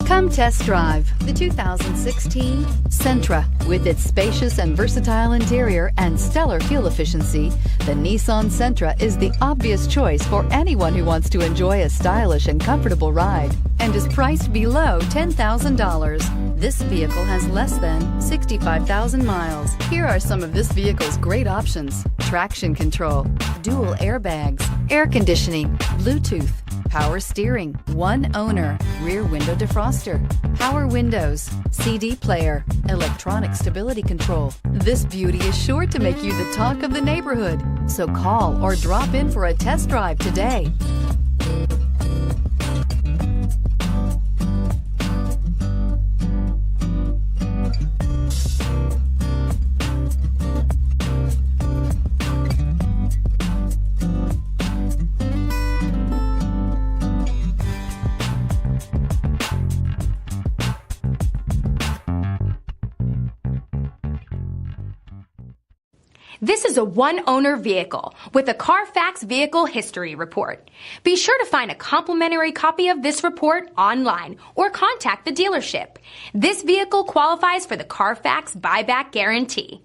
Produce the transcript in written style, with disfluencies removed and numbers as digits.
Come test drive the 2016 Sentra. With its spacious and versatile interior and stellar fuel efficiency, the Nissan Sentra is the obvious choice for anyone who wants to enjoy a stylish and comfortable ride and is priced below $10,000. This vehicle has less than 65,000 miles. Here are some of this vehicle's great options: traction control, dual airbags, air conditioning, Bluetooth, power steering, one owner, rear window defroster, power windows, CD player, electronic stability control. This beauty is sure to make you the talk of the neighborhood. So call or drop in for a test drive today. This is a one-owner vehicle with a Carfax Vehicle History Report. Be sure to find a complimentary copy of this report online or contact the dealership. This vehicle qualifies for the Carfax Buyback Guarantee.